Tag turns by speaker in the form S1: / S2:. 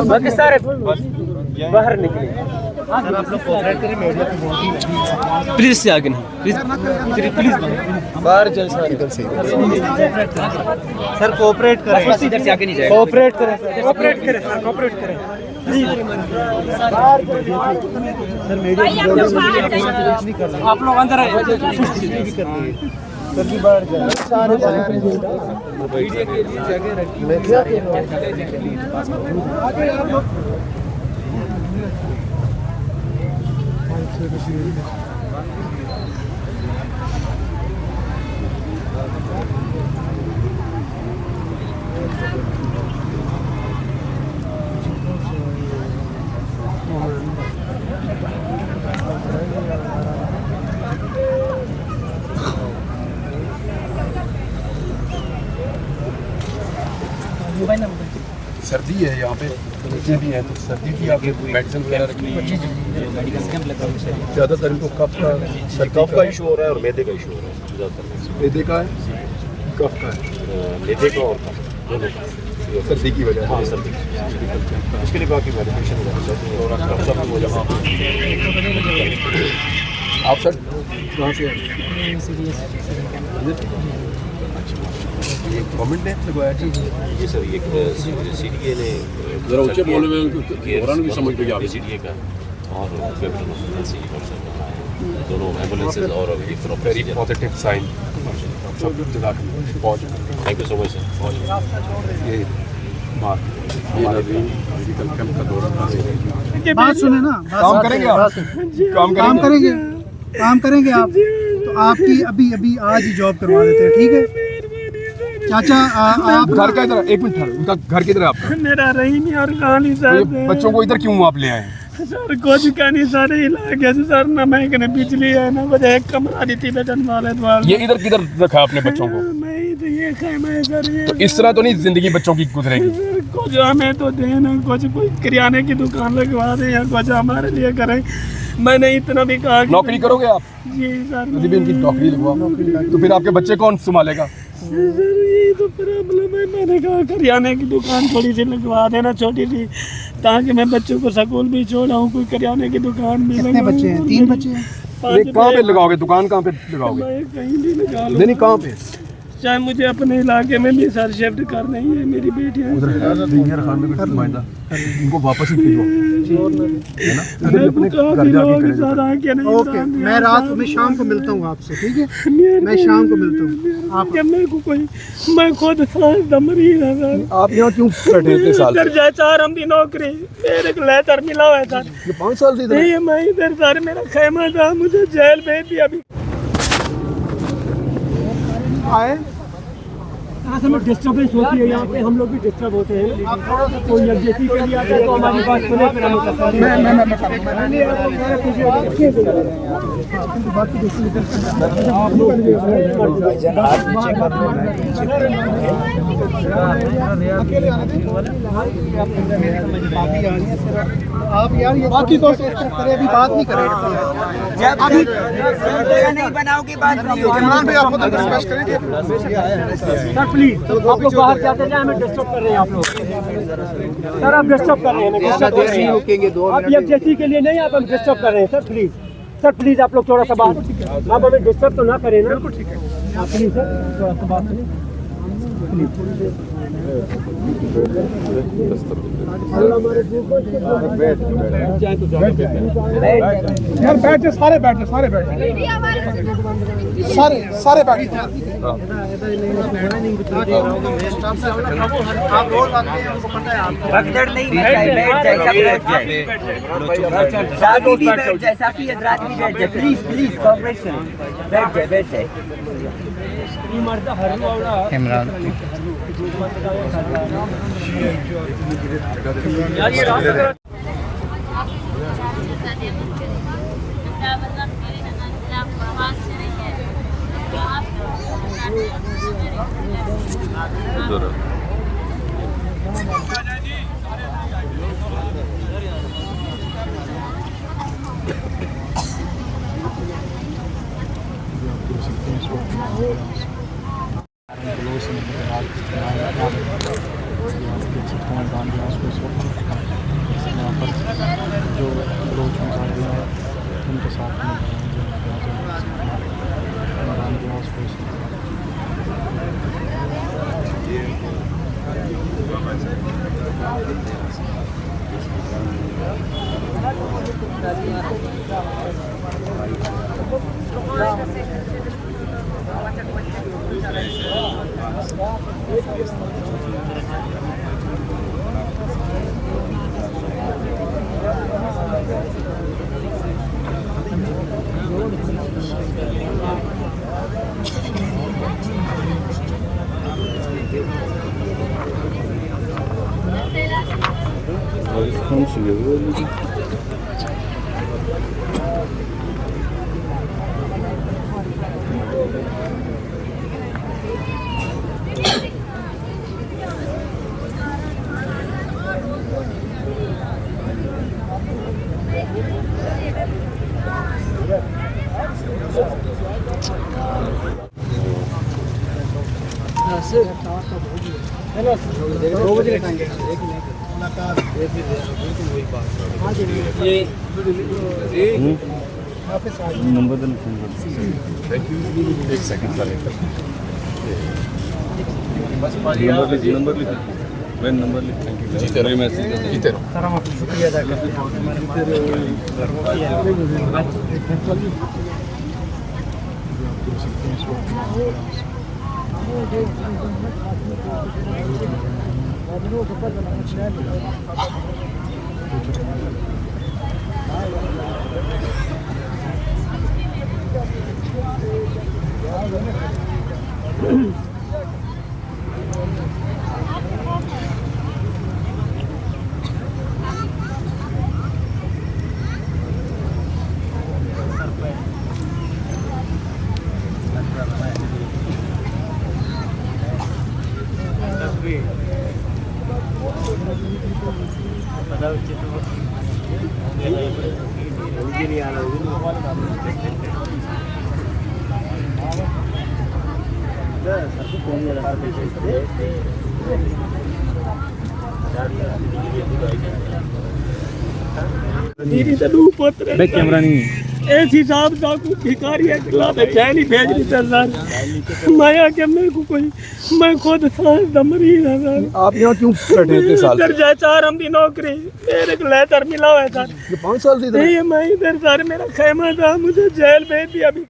S1: बाकी सारे बाहर निकले। प्लीज से आगे नहीं, प्लीज बाहर चल सर कोऑपरेट करें, इधर से आगे नहीं जाएगा। कोऑपरेट करें सर, कोऑपरेट करें सर, कोऑपरेट करें प्लीज। सर मीडिया आप लोग अंदर आए, कभी बाहर जाए सारे मीडिया के लिए जगह रखी
S2: सर्दी है यहाँ पे, बच्चे भी हैं तो सर्दी की आपने मेडिसिन वगैरह रखनी है। ज़्यादातर इनको कफ का इशू हो रहा है और मैदे का इशू हो रहा है। ज़्यादातर मैदे का है, कफ का है, मैदे का और कफ दोनों का, सर्दी की वजह। हाँ सर्दी उसके लिए बाकी मेडिकेशन वगैरह हो जाए। आप सर कहाँ से गवर्नमेंट ने लगवाया? जी सर, ये CDA ने ज़रा ऊँचे बोले में भी समझ लीजिए आप। CDA का और दोनों एम्बुलेंसेज और वेरी पॉजिटिव साइन सब जगह पहुँच। Thank you so much sir. ये हमारे मेडिकल कैंप का दौरा था।
S3: बात सुने ना,
S2: काम करेंगे आप?
S3: काम करेंगे आप तो आपकी अभी आज ही जॉब करवा देते हैं, ठीक है चाचा। आप
S2: घर का इधर, एक मिनट उनका घर किधर है आपका?
S4: मेरा रही नहीं और कहानी सर।
S2: बच्चों को इधर क्यों आप ले आए?
S4: सर कुछ कहनी सारे इलाके से सर, ना मैं कहने बिजली है ना कुछ, एक कमरा दी थी बेटन वाले द्वार।
S2: ये इधर किधर रखा आपने बच्चों को?
S4: मैं तो ये खेमा है सर। ये
S2: तो इस तरह तो नहीं जिंदगी बच्चों की गुजरेगी।
S4: सर कुछ हमें तो देना, कुछ कोई किराने की दुकान लगवा दें या कुछ हमारे लिए करें। मैंने इतना भी कहा
S2: नौकरी करोगे आप?
S4: जी सर।
S2: यदि भी इनकी नौकरी लगवा तो फिर आपके बच्चे कौन संभालेगा?
S4: सर ये तो प्रॉब्लम है। मैंने कहा करियाने की दुकान थोड़ी सी लगवा देना छोटी सी, ताकि मैं बच्चों को स्कूल भी छोड़ाऊँ, कोई करियाने की दुकान भी।
S3: कितने बच्चे हैं? 3 बच्चे हैं।
S2: कहाँ पे लगाओगे दुकान? कहाँ पे लगाओगे?
S4: कहीं भी लगा लो।
S2: नहीं कहाँ पे?
S4: चाहे मुझे अपने इलाके में भी सर शिफ्ट करना ही है। मेरी बेटियाँ
S2: इनको वापस ही भेजो, है ना?
S3: ओके, मैं रात में शाम को मिलता हूँ आपसे, ठीक है? मैं शाम को मिलता हूँ आप।
S4: मेरे को कोई, मैं खुद मरीज है सर।
S2: आप यहाँ क्यों बैठे इतने साल?
S4: सर हम भी नौकरी मेरे को लेटर मिला हुआ है सर।
S2: 5 साल से
S4: नहीं मैं इधर सर, मेरा खेमा था, मुझे जेल भेज दिया अभी।
S3: आए
S4: डिस्टर्बेंस होती है यहाँ पे, हम लोग भी डिस्टर्ब होते हैं। कोई यकजहती के लिए आता है तो हमारी बात सुने, फिर हम
S3: आप यार ये बाकी तो अभी बात नहीं करेंगे।
S5: अभी नहीं बनाओगे बात नहीं होगी।
S3: इमरान भाई आप डिस्कस करेंगे
S4: सर प्लीज, आप लोग बाहर जाते जाए, हमें डिस्टर्ब कर रहे हैं आप लोग। सर आप डिस्टर्ब कर रहे हैं, आप यकजहती के लिए नहीं, आप हम डिस्टर्ब कर रहे हैं। सर प्लीज आप लोग थोड़ा सा बात, आप हमें डिस्टर्ब तो ना करें ना। ठीक है आप प्लीज सर थोड़ा सा बात करें।
S3: यार बैठ जाए, सारे बैठ जाए, सारे बैठ जाए, सारे बैठ जाए। आप रोज आते हैं, हमको पता है आप
S5: भगदड़ नहीं, बैठ जाए साफी भी बैठ जाए, साफी हजरात भी बैठ जाए। प्लीज कोऑपरेट करें, बैठ जाए।
S1: इमरान
S6: सिचुएशन है फिलहाल इस वक्त यहाँ पर जो लोग मुजाहिदीन हैं उनके साथ में इमरान रियाज को इस वक्त
S2: नंबर देना थैंक यू एक सेकंड का लेकर नंबर लिख मैं नंबर लिख थैंक यू जीते रहो मैसेज जीते रहो
S3: सर हम आपका शुक्रिया अदा करते हैं आपने हमारे
S4: मेरी तनु पुत्र
S1: बैक कैमरा नहीं
S4: ऐसी साहब साकू भिखारी है कि लाते चैन ही भेज रही सर मैं आके मेरे को कोई मैं खुद सांस दा मरीज है सर
S2: आप यहाँ क्यों बैठे इतने साल
S4: सर जय 4 हम दी नौकरी मेरे को लेटर मिला हुआ है सर
S2: 5 साल से
S4: नहीं मैं इधर सर मेरा खेमा था मुझे जेल भेज दिया अभी